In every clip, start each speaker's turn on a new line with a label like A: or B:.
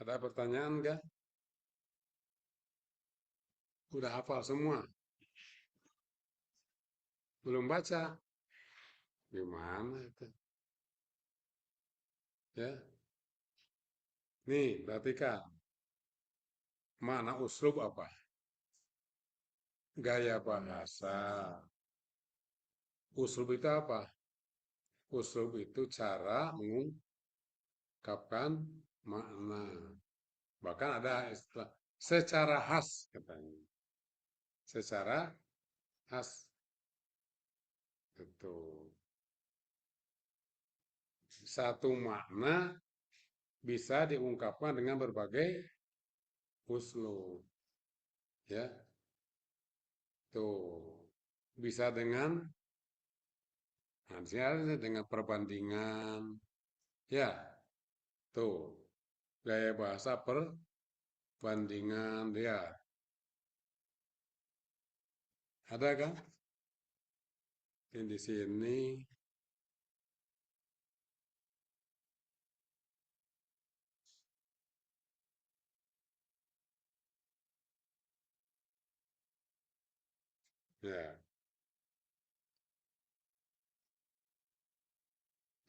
A: Ada pertanyaan nggak? Udah hafal semua? Belum baca? Gimana itu? Ya, nih perhatikan. Mana uslub apa? Gaya bahasa. Uslub itu apa? Uslub itu cara mengungkapkan makna. Bahkan ada istilah secara khas katanya. Secara khas itu satu makna bisa diungkapkan dengan berbagai uslub. Ya, tuh bisa dengan misalnya dengan perbandingan. Ya, tuh gaya bahasa perbandingan dia. Ada kan? Yang di sini ya,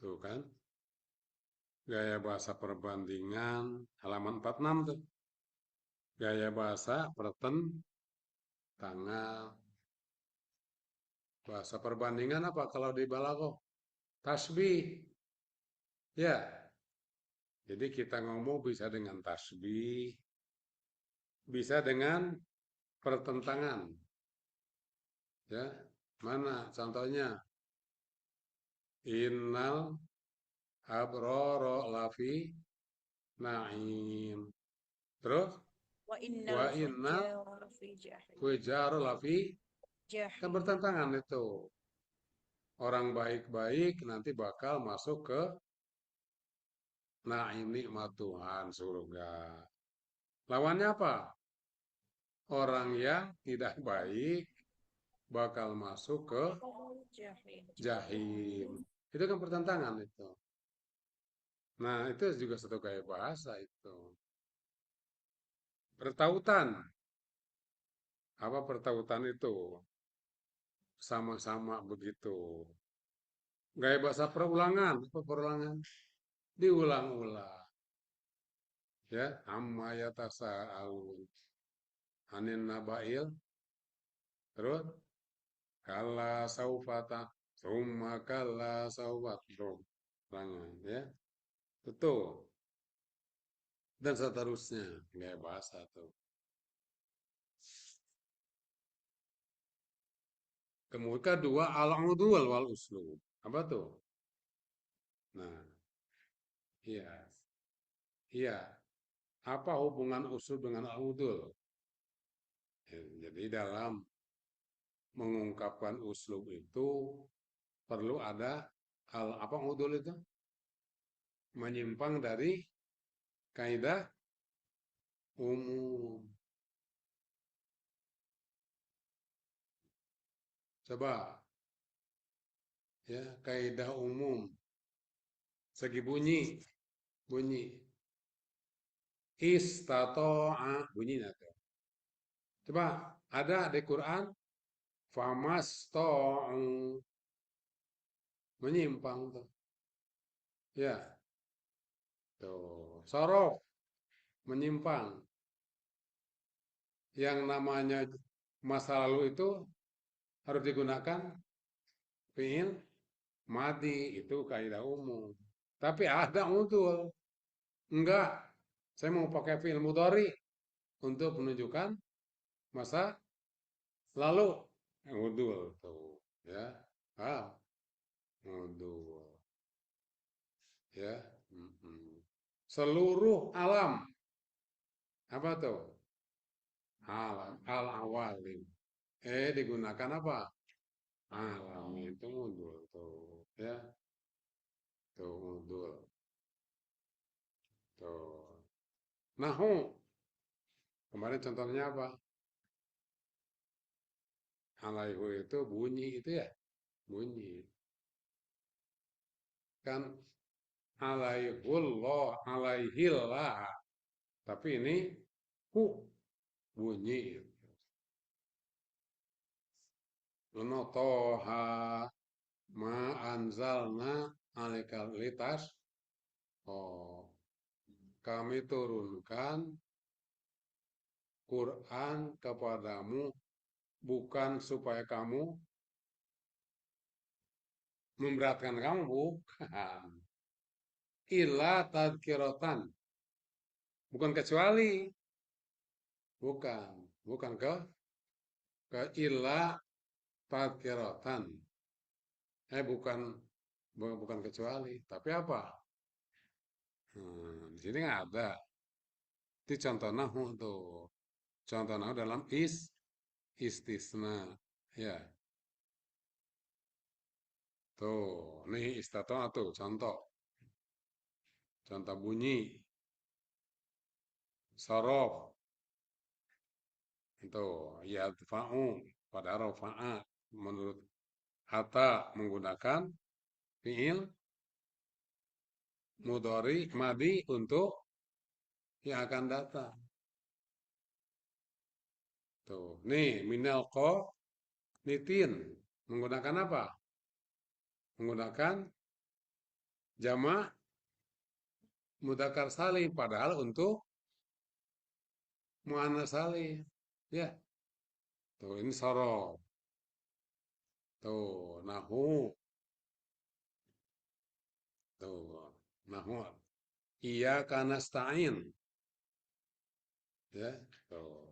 A: tuh kan. Gaya bahasa perbandingan halaman 46 tuh. Gaya bahasa pertentangan. Bahasa perbandingan apa kalau di balaghah? Tasbih. Ya, jadi kita ngomong bisa dengan tasbih, bisa dengan pertentangan. Ya, mana contohnya? Innal abrara lafi na'im. Terus
B: Wa
A: wa
B: innal
A: innal
B: fujjara lafi jahim.
A: fujara lafi kan
B: Jahim.
A: bertentangan itu. Orang baik-baik nanti bakal masuk ke naim nikmat Tuhan surga. Lawannya apa? Orang yang tidak baik bakal masuk ke
B: Jahim.
A: jahim. Itu kan pertentangan itu. Nah, itu juga satu gaya bahasa itu. Pertautan. Apa pertautan itu? Sama-sama begitu. Gaya bahasa perulangan. Apa perulangan? Diulang-ulang. Ya, amma yatasaalun. Anin nabail. Terus, kalla saufata. Summa kalla saufat. Perulangan, ya. Betul. Dan seterusnya. Gaya bahasa tuh. Kemudian kedua, al-udul wal uslub. Apa tuh? Nah, iya. Iya. Apa hubungan uslub dengan al-udul? Ya, jadi dalam mengungkapkan uslub itu perlu ada hal apa udul itu? Menyimpang dari kaidah umum. Coba ya, kaidah umum. Segi bunyi, bunyi. Istato'a bunyinya tuh. Coba ada di Quran famasto'u menyimpang tuh. Ya, tuh. Sorof menyimpang. Yang namanya masa lalu itu harus digunakan fiil madi itu kaidah umum. Tapi ada udul. Enggak, saya mau pakai fiil mudhari untuk menunjukkan masa lalu. Udul tuh, ya. Ah, udul, ya. Mm-mm. Seluruh alam apa tuh? Alam, al awalim. Digunakan apa? Alam itu udul tuh, ya. Tuh udul, tuh. Nahu, kemarin contohnya apa? Alaihu itu bunyi itu ya, bunyi. Kan alaihullah, alaihillah. Tapi ini hu bunyi. Leno toha ma anzalna alaikal litas. Oh, kami turunkan Quran kepadamu bukan supaya kamu memberatkan kamu, bukan. Illa tadkiratan, bukan kecuali, bukan, bukan ke illa tadkiratan. Bukan, bukan kecuali, tapi apa? Di sini nggak ada. Itu contoh nahu tuh. Contoh nahu dalam istisna. Ya, tuh. Nih istatona tuh contoh. Contoh bunyi. Sorof. Itu yadfa'u pada rafa'a menurut Hatta menggunakan fiil mudhari madi untuk yang akan datang. Tuh, nih minal nitin menggunakan apa? Menggunakan jamak mudzakkar salim padahal untuk muannats salim. Ya, tuh ini sorof. Tuh, nahu. Tuh, nahu. Iya karena stain. Ya, tuh.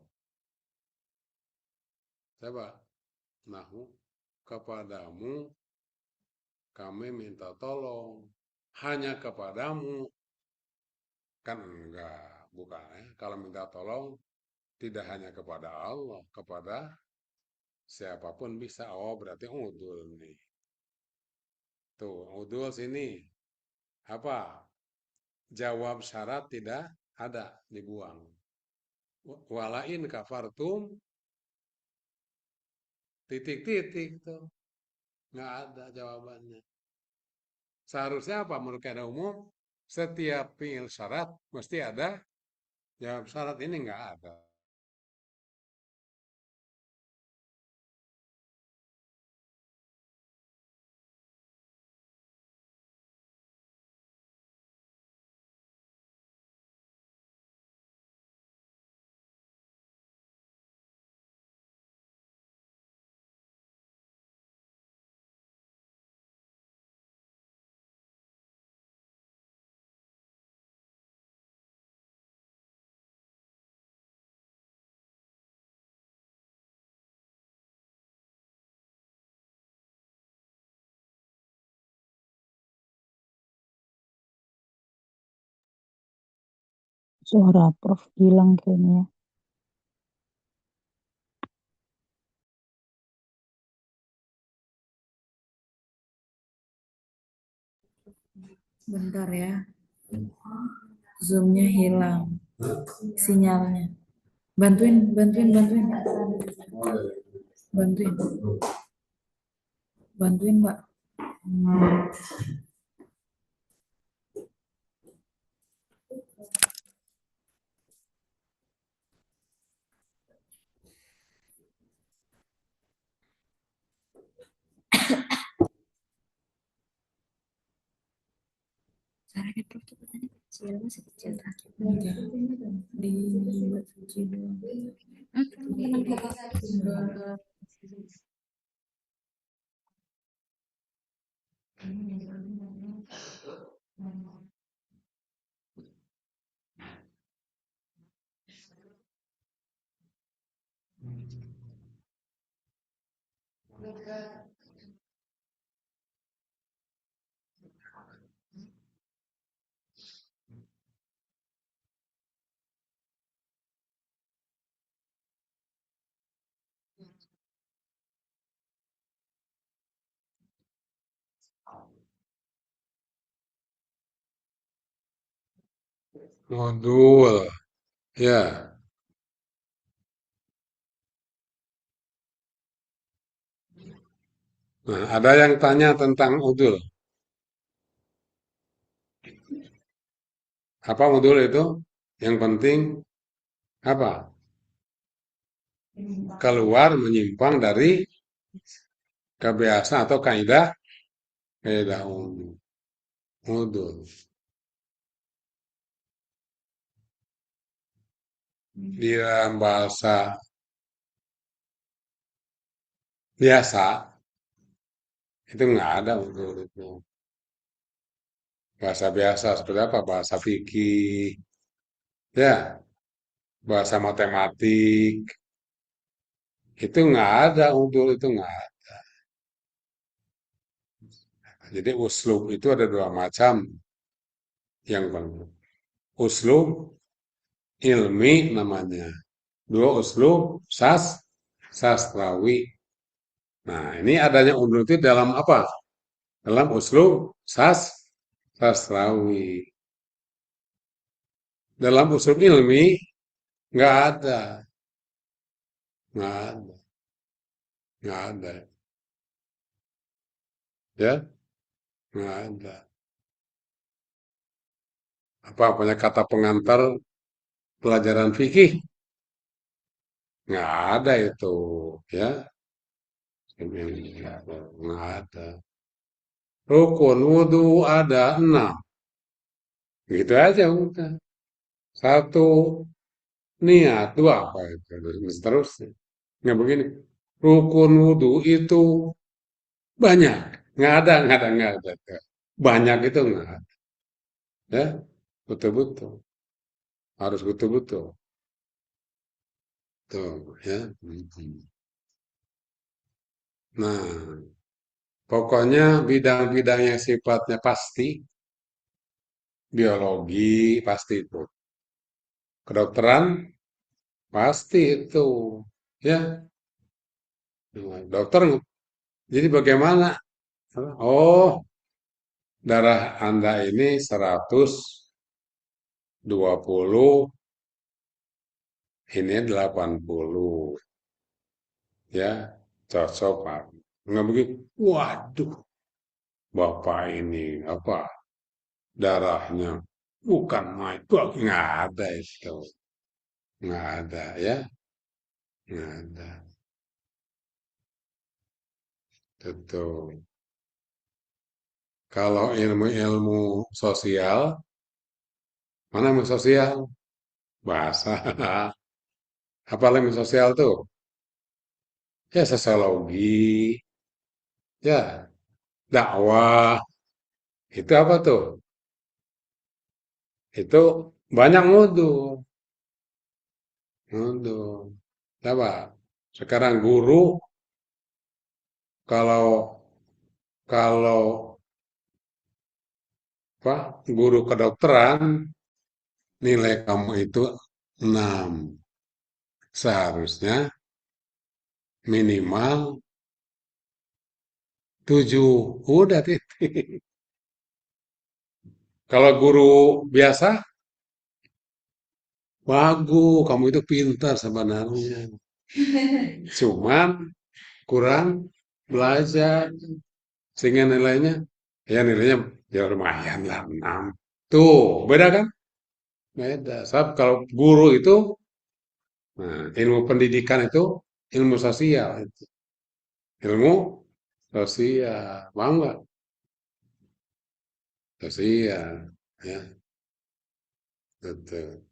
A: Coba nahu kepadamu kami minta tolong. Hanya kepadamu kan enggak, bukan ya. Kalau minta tolong tidak hanya kepada Allah, kepada siapapun bisa. Oh, berarti udul nih. Tuh, udul sini apa? Jawab syarat tidak ada, dibuang. Walain kafartum titik-titik tuh. Nggak ada jawabannya. Seharusnya apa? Menurut kaidah umum, setiap fiil syarat mesti ada jawab syarat, ini nggak ada.
C: Suara Prof hilang kayaknya.
B: Bentar ya. Zoom-nya hilang. Sinyalnya. Bantuin. Bantuin. Bantuin, Mbak. Caranya Prof cepetannya kecil, masih kecil terakhir. Dibuat kecil doang.
A: Modul, ya. Nah, ada yang tanya tentang udul. Apa udul itu? Yang penting apa? Keluar menyimpang dari kebiasaan atau kaidah umum. Udul. Di dalam bahasa biasa itu nggak ada udul itu. Bahasa biasa seperti apa? Bahasa fikih, ya, bahasa matematik, itu nggak ada udul itu nggak ada. Jadi uslub itu ada dua macam. Yang pertama, uslub ilmi namanya. Dua uslub sastrawi. Nah, ini adanya udul itu dalam apa? Dalam uslub sastrawi. Dalam uslub ilmi nggak ada, nggak ada, nggak ada, ya, nggak ada. Apa punya kata pengantar pelajaran fikih? Nggak ada itu, ya, nggak ada. Rukun wudhu ada 6, gitu aja udah. Satu niat, dua apa itu, dan seterusnya. Nggak begini. Rukun wudhu itu banyak, nggak ada. Banyak itu nggak ada, ya, betul-betul, harus betul-betul, tuh, ya. Nah, pokoknya bidang-bidang yang sifatnya pasti, biologi pasti itu, kedokteran pasti itu, ya. Nah, dokter, jadi bagaimana? Oh, darah Anda ini 120, ini 80, ya, cocok Pak. Nggak begitu? Waduh, Bapak ini apa? Darahnya bukan main, nggak ada itu, nggak ada, ya, nggak ada. Betul. Kalau ilmu-ilmu sosial, mana ilmu sosial? Bahasa. Apa ilmu sosial tuh? Ya sosiologi, ya dakwah. Itu apa tuh? Itu banyak modul. Modul. Apa? Sekarang guru, kalau kalau apa? Guru kedokteran, nilai kamu itu 6. Seharusnya minimal 7. Udah titik. Kalau guru biasa, bagus, kamu itu pintar sebenarnya. Cuman kurang belajar. Sehingga nilainya, ya nilainya ya lumayan lah 6. Tuh, beda kan? Beda. Sebab kalau guru itu, nah, ilmu pendidikan itu ilmu sosial. Ilmu sosial. Paham nggak? Sosial. Ya, betul.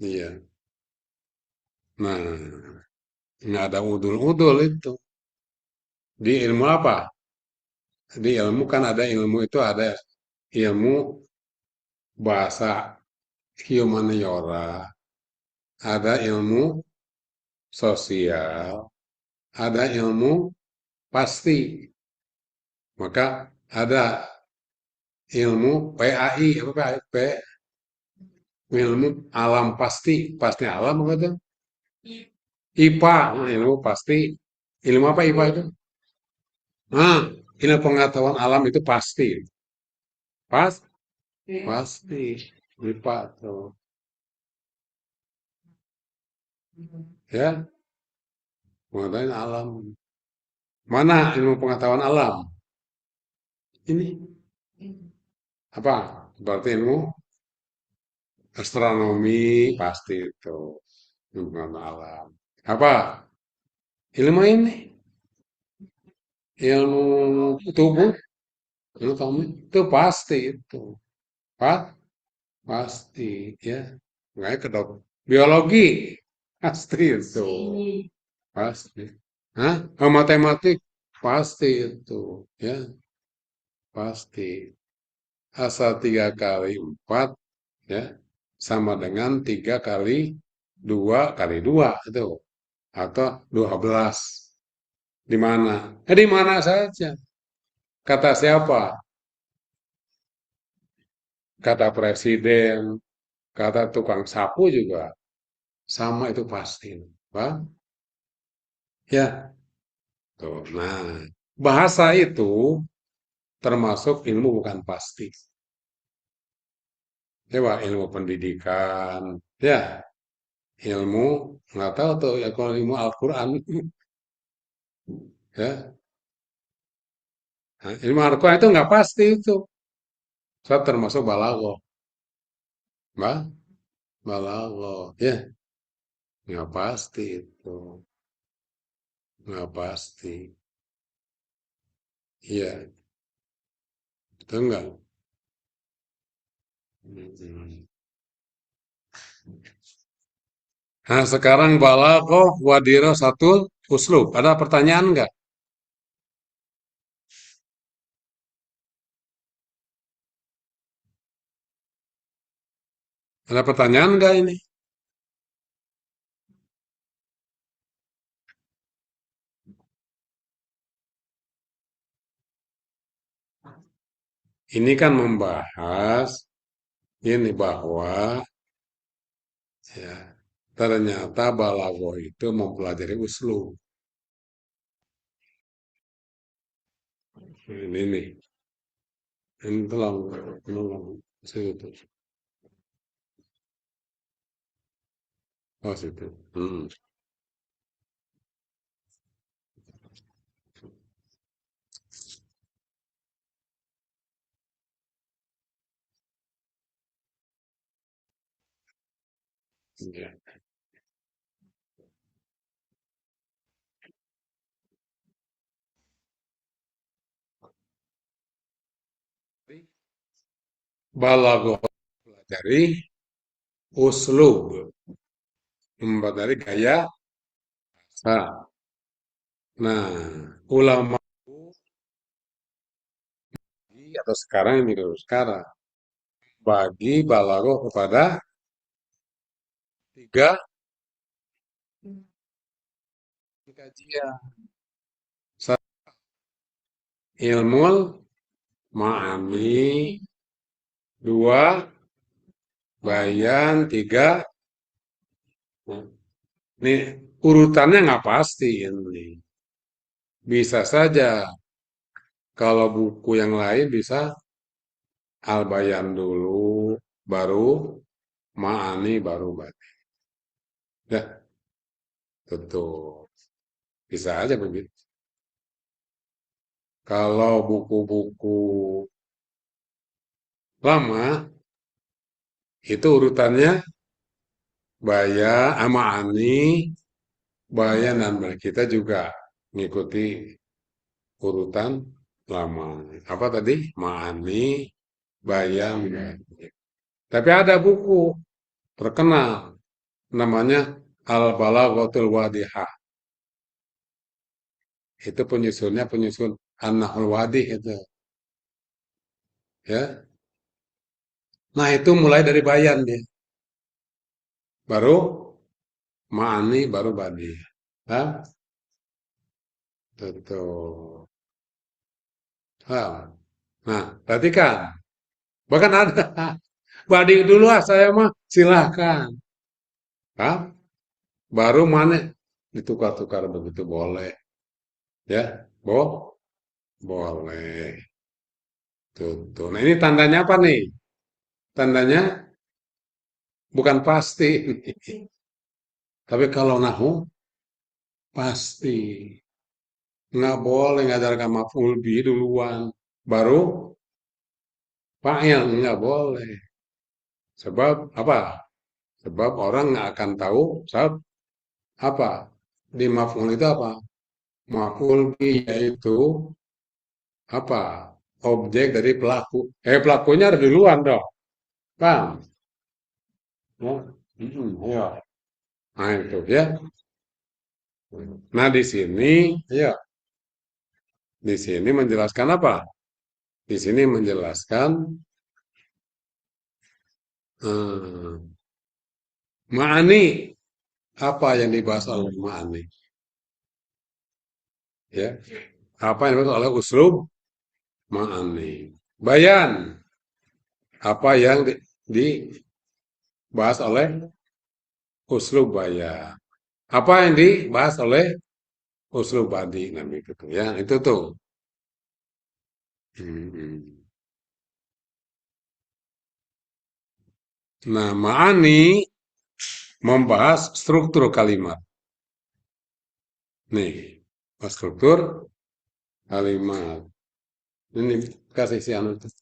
A: Iya. Nah, nggak ada udul-udul itu. Di ilmu apa? Di ilmu kan ada ilmu itu ada ilmu bahasa humaniora, ada ilmu sosial, ada ilmu pasti. Maka ada ilmu PAI, apa PAI? Ilmu alam pasti, pasti alam apa itu? IPA, ilmu pasti. Ilmu apa IPA itu? Ah, ilmu pengetahuan alam itu pasti. Pas, pasti. IPA tuh. Ya, pengetahuan alam. Mana ilmu pengetahuan alam? Ini apa? Berarti ilmu astronomi pasti itu lingkungan alam. Apa? Ilmu ini, ilmu tubuh, ilmu kamu itu pasti itu, Pak, pasti ya. Nggak ke dok. Biologi pasti itu, pasti. Hah? Oh, matematik pasti itu, ya, pasti. Asal 3 kali 4 ya sama dengan 3 kali 2 kali 2 itu atau 12. Di mana? Di mana saja. Kata siapa? Kata presiden, kata tukang sapu juga sama itu pasti. Pak. Ya, tuh. Nah, bahasa itu termasuk ilmu bukan pasti. Coba ilmu pendidikan, ya, ilmu nggak tahu tuh ya kalau ilmu Al-Quran, ya. Nah, ilmu Al-Quran itu nggak pasti itu. Saya termasuk balago, mbak, balago, ya, nggak pasti itu, nggak pasti. Iya, itu enggak. Mm. Nah, sekarang balago wadiro satu uslub. Ada pertanyaan enggak? Ada pertanyaan enggak ini? Ini kan membahas ini bahwa ya ternyata balago itu mempelajari uslub. Ini nih, ini tolong, situ, oh situ. Hmm. Ya. Balago mempelajari uslub, mempelajari gaya bahasa. Nah, ulama atau sekarang ini dulu sekarang bagi balago kepada tiga kajian. Ilmu ma'ani, dua, bayan, tiga. Nih, urutannya nggak pasti ini. Bisa saja kalau buku yang lain bisa al-bayan dulu, baru ma'ani, baru bayan. Ya, tentu. Bisa aja begitu. Kalau buku-buku lama, itu urutannya baya, ma'ani, bayan, dan kita juga mengikuti urutan lama. Apa tadi? Ma'ani, bayam. Tapi ada buku terkenal namanya Al-Balaghatul Wadihah. Itu penyusunnya penyusun An-Nahul Wadih itu, ya. Nah, itu mulai dari bayan dia. Baru ma'ani, baru badi. Hah? Betul. Hah. Nah, perhatikan. Bahkan ada badi dulu ah saya mah silahkan. Hah? Baru mana ditukar-tukar begitu boleh. Ya, boleh. Tuh. Nah, ini tandanya apa nih? Tandanya bukan pasti. Tapi kalau nahu pasti. Nggak boleh ngajarkan maf'ul bi duluan. Baru Fa'il nggak boleh. Sebab apa? Sebab orang nggak akan tahu sebab apa? Di maf'ul itu apa? Maf'ul bi yaitu apa? Objek dari pelaku. Pelakunya ada di luar dong. Paham? Ya. Ya. Nah itu ya. Nah ya, di sini menjelaskan apa? Di sini menjelaskan eh, ma'ani apa yang dibahas oleh ma'ani, ya. Apa yang dibahas oleh uslub ma'ani. Bayan apa yang dibahas oleh uslub bayan. Apa yang dibahas oleh uslub badi namanya itu ya. Itu tuh. Hmm. Nah, ma'ani membahas struktur kalimat. Nih, struktur kalimat. Ini kasih si anu tuh,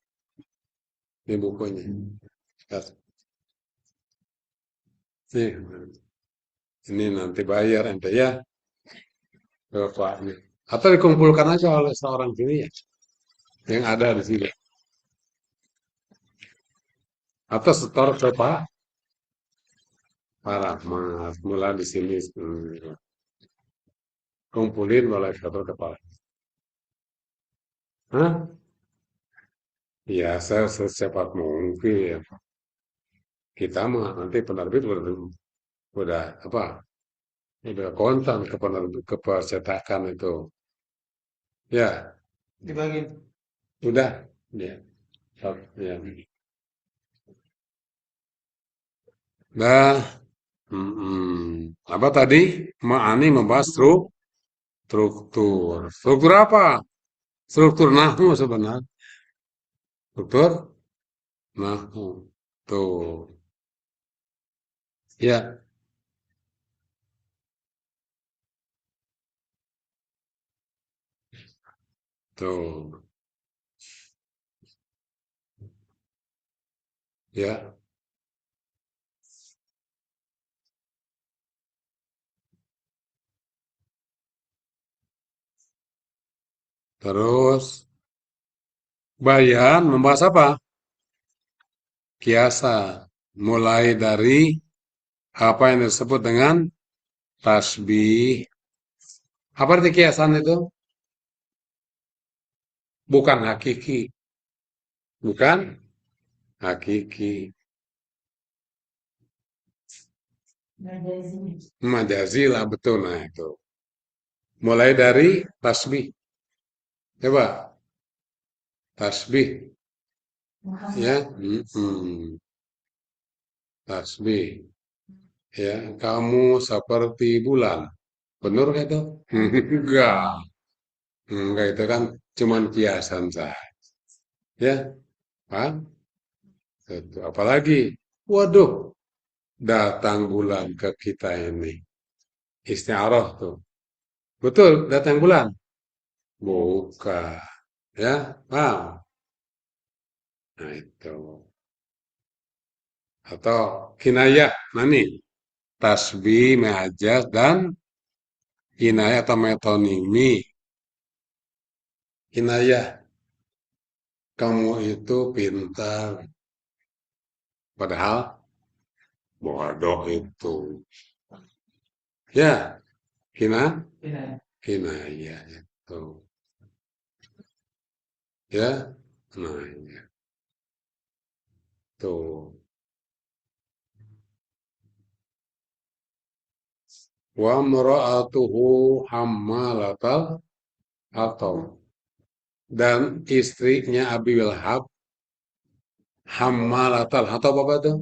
A: di bukunya. Kasih. Nih, ini nanti bayar ente ya, bapaknya. Atau dikumpulkan aja oleh seorang sini ya, yang ada di sini. Atau setor ke Pak Rahmat. Mulai di sini kumpulin mulai setor ke Pak. Hah? Ya, saya secepat mungkin. Kita mah nanti penerbit udah apa? Udah kontan ke penerbit ke percetakan itu. Ya, dibagi. Udah. Ya. Ya. Nah, apa tadi? Ma'ani membahas struktur. Struktur apa? Struktur nahwu sebenarnya. Struktur nahwu. Tuh. Ya, tuh. Ya, terus bayan membahas apa? Kiasan. Mulai dari apa yang disebut dengan tasbih. Apa arti kiasan itu? Bukan hakiki. Bukan hakiki. Majazi lah betul. Nah itu. Mulai dari tasbih. Coba tasbih ya. Tasbih ya. Kamu seperti bulan. Benar nggak itu? Enggak. Enggak itu kan cuman kiasan saja. Ya, paham? Itu. Apalagi, waduh, datang bulan ke kita ini. Istiaroh tuh. Betul, datang bulan? Bukan. Ya, paham? Nah itu. Atau kinayah, nah nih. Tasbih, mehajaz, dan kinayah atau metonimi. Kinayah, kamu itu pintar. Padahal bodoh itu. Ya, kinayah itu. Ya, nah ya. Tuh. Wa mra'atuhu hammalatal hatab. Dan istrinya Abi Wilhab hammalatal hatab apa tuh?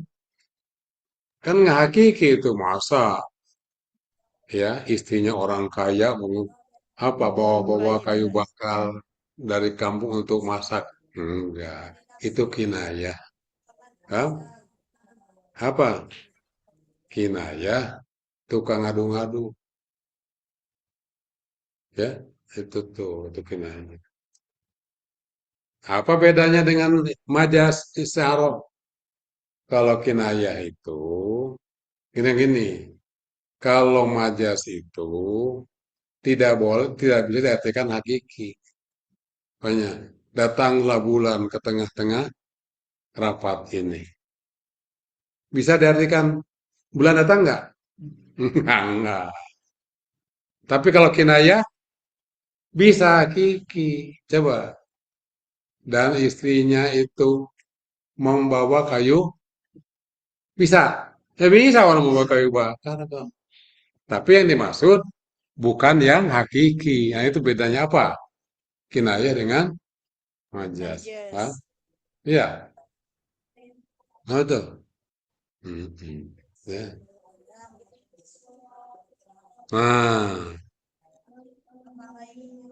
A: Kan nggak hakiki itu masa ya istrinya orang kaya apa bawa-bawa kayu bakar dari kampung untuk masak. Enggak, itu kinayah. Hah? Apa? Kinayah tukang ngadu-ngadu ya. Itu tuh itu kinayah. Apa bedanya dengan majas isyarah? Kalau kinayah itu gini-gini. Kalau majas itu tidak bisa diartikan hakiki. Banyak. Datanglah bulan ke tengah-tengah rapat ini. Bisa diartikan bulan datang nggak? Enggak. Tapi kalau kinayah bisa hakiki. Coba. Dan istrinya itu membawa kayu, bisa. Ya bisa orang membawa kayu bakar. Kok. Tapi yang dimaksud bukan yang hakiki. Nah itu bedanya apa? Kinayah dengan majas. Hah?
B: Majas.
A: Iya. Nah itu. Hmm. Ya. Nah,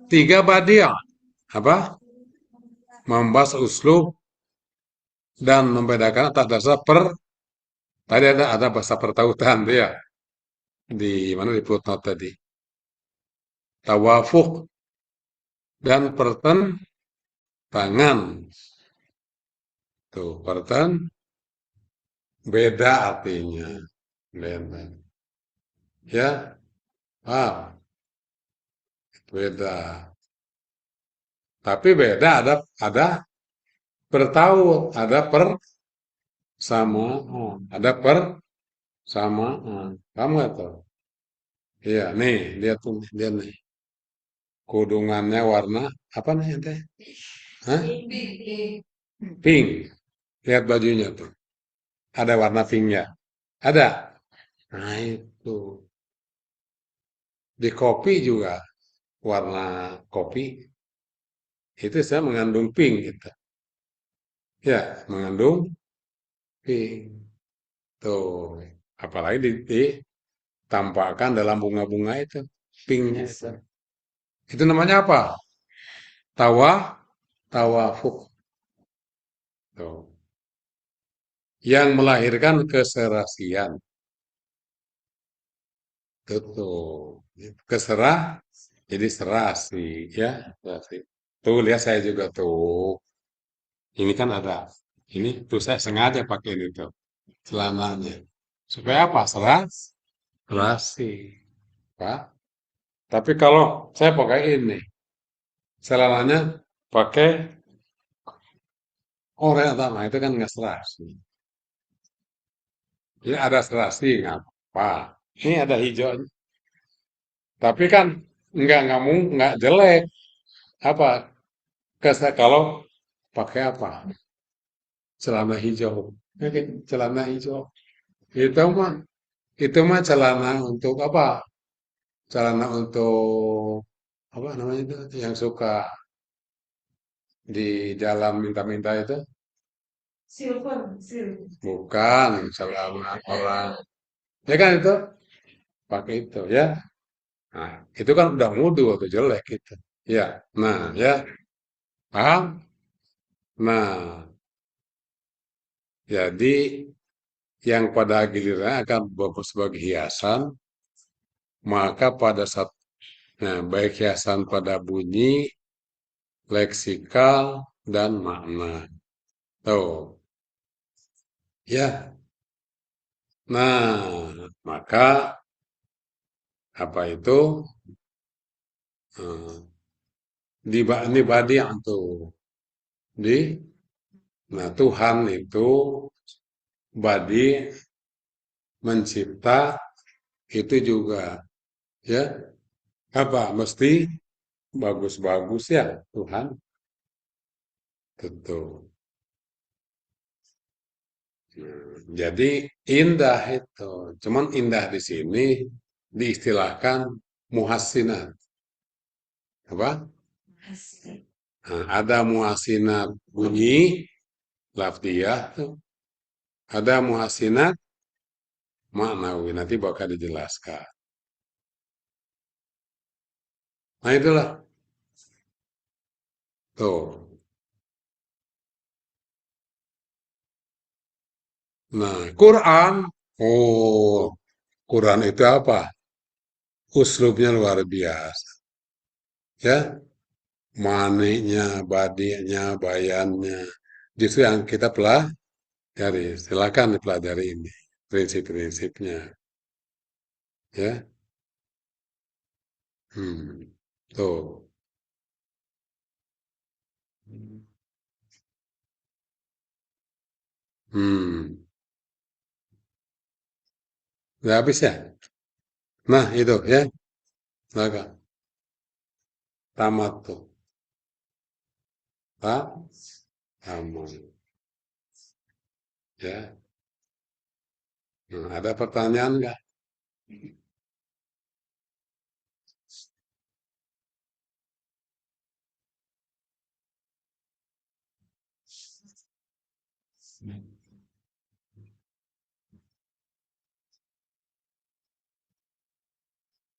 A: tiga badiah. Apa? Membahas uslub dan membedakan atas dasar tadi ada bahasa pertautan tuh ya di mana di footnote tadi. Tawafuk dan pertentangan. Tuh, beda artinya. Beda. Ya, beda. Tapi beda ada pertaut, ada persamaan, ada persamaan. Kamu nggak tahu? Iya, nih lihat tuh, lihat nih. Kudungannya warna apa nih ente? Hah? Pink. Lihat bajunya tuh. Ada warna pinknya. Ada. Nah itu. Di kopi juga warna kopi itu saya mengandung pink gitu. Ya, mengandung pink. Tuh. Apalagi ditampakkan dalam bunga-bunga itu. Pinknya itu. Itu namanya apa? Tawa, tawafuk. Tuh. Yang melahirkan keserasian. Tuh. Keserah, jadi serasi. Ya, serasi. Tuh, lihat saya juga tuh. Ini kan ada. Ini tuh saya sengaja pakai ini tuh. Celananya. Supaya apa? Serasi. Pak. Tapi kalau saya pakai ini. Celananya pakai oranye atau itu kan nggak serasi. Ini ada serasi nggak apa. Ini ada hijau. Tapi kan nggak jelek. Apa? Kalau pakai apa? Celana hijau. Oke, celana hijau. Itu mah itu mah celana untuk apa? Celana untuk apa namanya itu yang suka di jalan minta-minta itu? Bukan celana orang. Ya kan itu pakai itu ya. Nah, itu kan udah mudu atau jelek itu. Ya. Nah, ya, paham? Nah, jadi yang pada gilirannya akan bagus sebagai hiasan, maka pada saat nah, baik hiasan pada bunyi, leksikal, dan makna. Tuh, ya. Nah, maka apa itu? Eh, ini badiah tuh. Di, nah Tuhan itu badi mencipta itu juga ya apa mesti bagus-bagus ya Tuhan tentu. Jadi indah itu. Cuman indah di sini diistilahkan muhassinat. Apa? Nah, ada muhassinat bunyi, lafdiyah tuh. Ada muhassinat maknawi. Nanti bakal dijelaskan. Nah itulah. Tuh. Nah, Quran. Oh, Quran itu apa? Uslubnya luar biasa. Ya, maninya, badinya, bayannya. Justru yang kita pelajari. Silakan dipelajari ini prinsip-prinsipnya, ya. Tuh. Hmm, udah habis ya? Nah, itu ya. Silakan. Tamat tuh. Pak, tamat. Ya. Nah, ada pertanyaan nggak?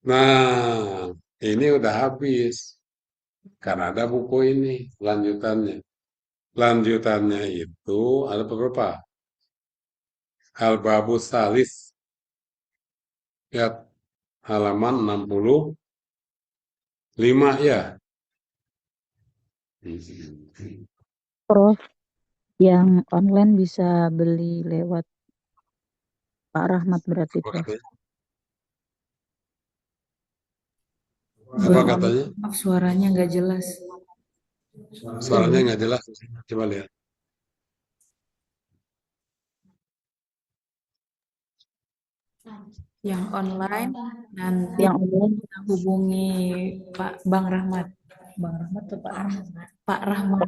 A: Nah, ini udah habis. Karena ada buku ini, lanjutannya. Lanjutannya itu ada beberapa. Al-Babus Salis, ya, halaman 65 ya.
C: Prof, yang online bisa beli lewat Pak Rahmat berarti, Prof.
A: Apa katanya?
B: Maaf, suaranya nggak jelas.
A: Suaranya nggak jelas. Coba lihat.
B: Yang online nanti
C: Yang online
B: kita hubungi Pak Bang Rahmat. Bang Rahmat atau Pak Rahmat? Pak Rahmat.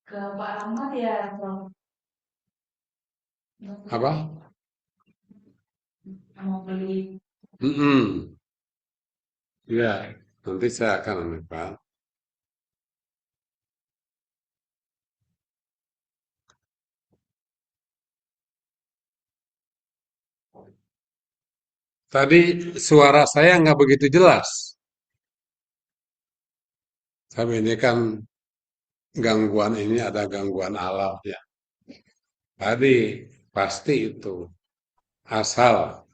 B: Ke Pak Rahmat ya, Prof.
A: Apa?
B: Mau beli.
A: Ya, nanti saya akan menepal. Tadi suara saya nggak begitu jelas. Tapi ini kan gangguan ini ada gangguan alam ya. Tadi pasti itu asal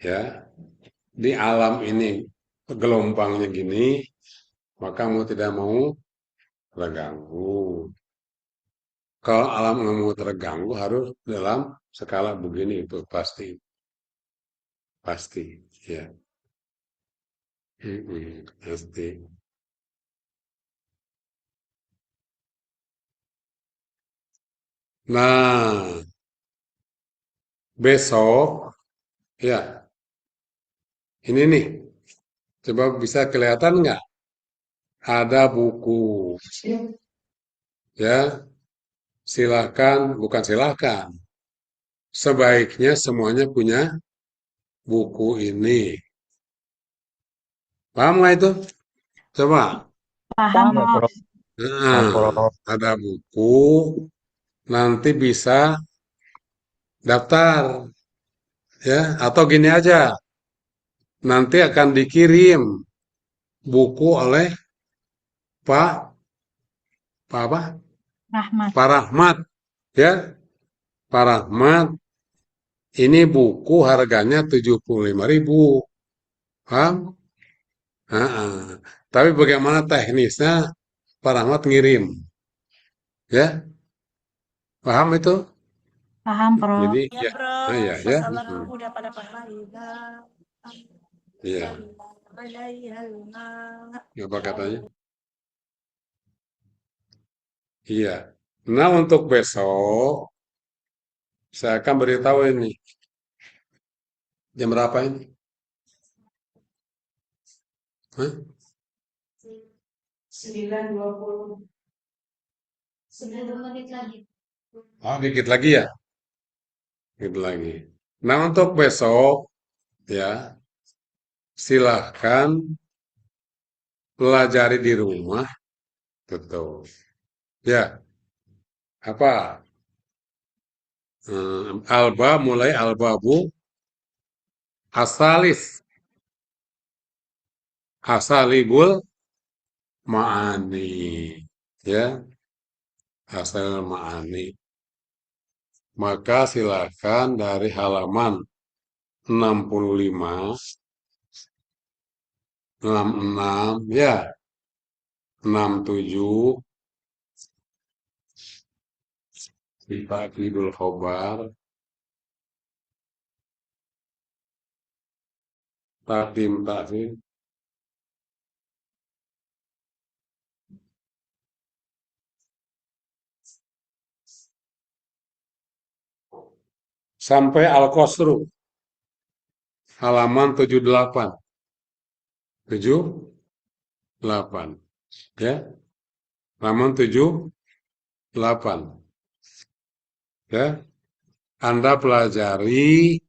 A: ya di alam ini gelombangnya gini, maka mau tidak mau terganggu. Kalau alam nggak mau terganggu harus dalam skala begini itu pasti pasti ya. Pasti. Nah, besok ya ini nih coba bisa kelihatan nggak? Ada buku ya silakan bukan silakan sebaiknya semuanya punya buku ini. Paham nggak itu? Coba.
B: Paham,
C: paham,
D: Ya,
B: Prof.
D: Prof. Ya,
A: Nah,
D: Prof.
A: ada buku, nanti bisa daftar, ya. Atau gini aja, nanti akan dikirim buku oleh Pak, Pak apa?
B: Rahmat.
A: Pak Rahmat, ya. Pak Rahmat, ini buku harganya 75.000, paham? Ah, tapi bagaimana teknisnya Pak Rahmat ngirim, ya? Paham itu?
B: Paham, Prof.
A: Jadi,
E: Ya,
A: ya, ah, ya,
E: Prof.
A: ya.
E: Masalahku udah pada Farida.
A: Iya, apa katanya? Iya. Nah, untuk besok, saya akan beritahu ini. Jam berapa ini? Hah?
B: 9:20. 9 menit lagi.
A: Oh, dikit lagi ya? Dikit lagi. Nah, untuk besok, ya, silahkan pelajari di rumah. Betul. Ya, apa? Alba, mulai albabu, asalis, asalibul, ma'ani. Ya, asal ma'ani. Maka silakan dari halaman 65, 66, ya, 67, Pak Kidul Khobar, Takdim Takdim, sampai Al-Qasru, halaman 78, 78, ya, halaman 78, ya. Anda pelajari,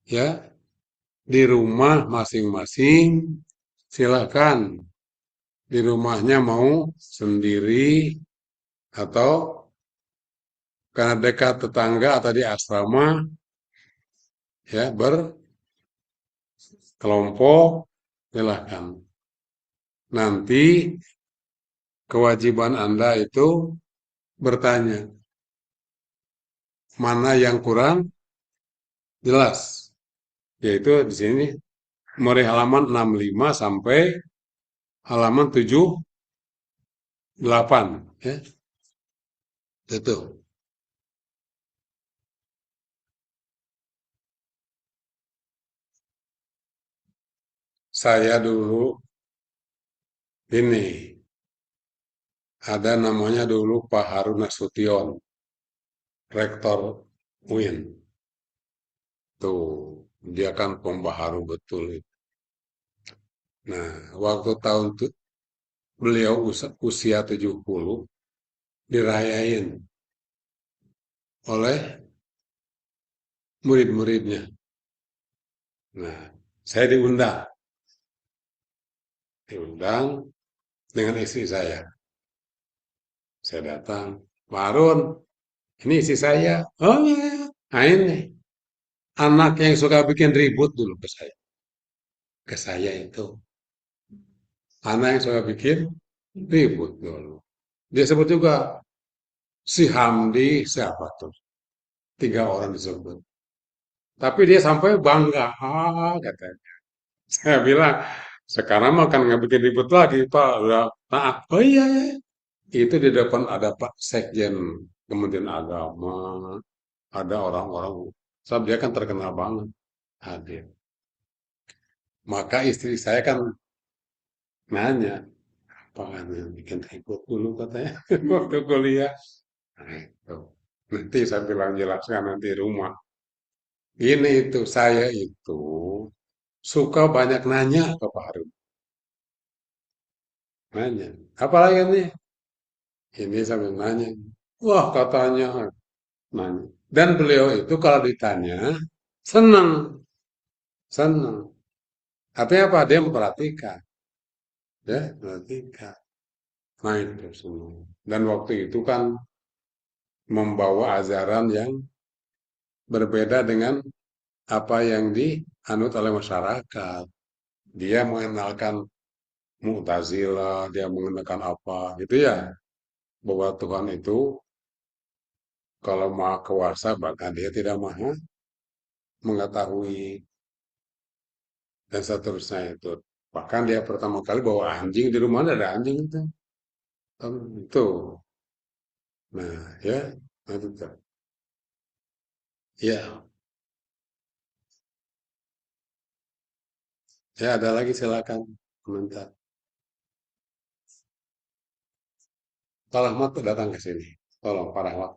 A: ya, di rumah masing-masing, silakan. Di rumahnya mau sendiri atau karena dekat tetangga atau di asrama, ya, berkelompok, silakan. Nanti kewajiban Anda itu bertanya, mana yang kurang jelas. Yaitu di sini mulai halaman 65 sampai halaman 78, ya. Itu. Saya dulu ini ada namanya dulu Pak Harun Nasution, Rektor UIN. Tuh, dia kan pembaharu betul. Nah, waktu tahun beliau usia 70 dirayain oleh murid-muridnya. Nah, saya diundang dengan istri saya. Saya datang, Pak Harun, ini istri saya. Oh iya, nah ini anak yang suka bikin ribut dulu ke saya itu. Anak yang suka bikin ribut dulu. Dia sebut juga si Hamdi siapa tuh? 3 orang disebut. Tapi dia sampai bangga, katanya. Saya bilang, sekarang mah kan nggak bikin ribut lagi, Pak. Udah taat. Oh iya, iya. Itu di depan ada Pak Sekjen Kementerian Agama, ada orang-orang. Sebab dia kan terkenal banget hadir. Maka istri saya kan nanya, apa kan yang bikin ribut dulu katanya waktu kuliah. Nah, itu. Nanti saya bilang jelaskan nanti rumah. Ini itu saya itu suka banyak nanya ke Pak Harun. Nanya. Apalagi nih? Ini sambil nanya. Wah katanya. Nanya. Dan beliau itu kalau ditanya, senang. Senang. Artinya apa? Dia memperhatikan. Ya, memperhatikan. Nah itu semua. Dan waktu itu kan membawa ajaran yang berbeda dengan apa yang dianut oleh masyarakat. Dia mengenalkan Mu'tazilah, dia mengenalkan apa gitu ya. Bahwa Tuhan itu kalau maha kuasa bahkan dia tidak maha mengetahui dan seterusnya itu. Bahkan dia pertama kali bawa anjing di rumah ada anjing itu. Itu. Nah, ya, itu tuh. Ya, ya ada lagi silakan komentar. Pak Rahmat tuh datang ke sini. Tolong Pak Rahmat.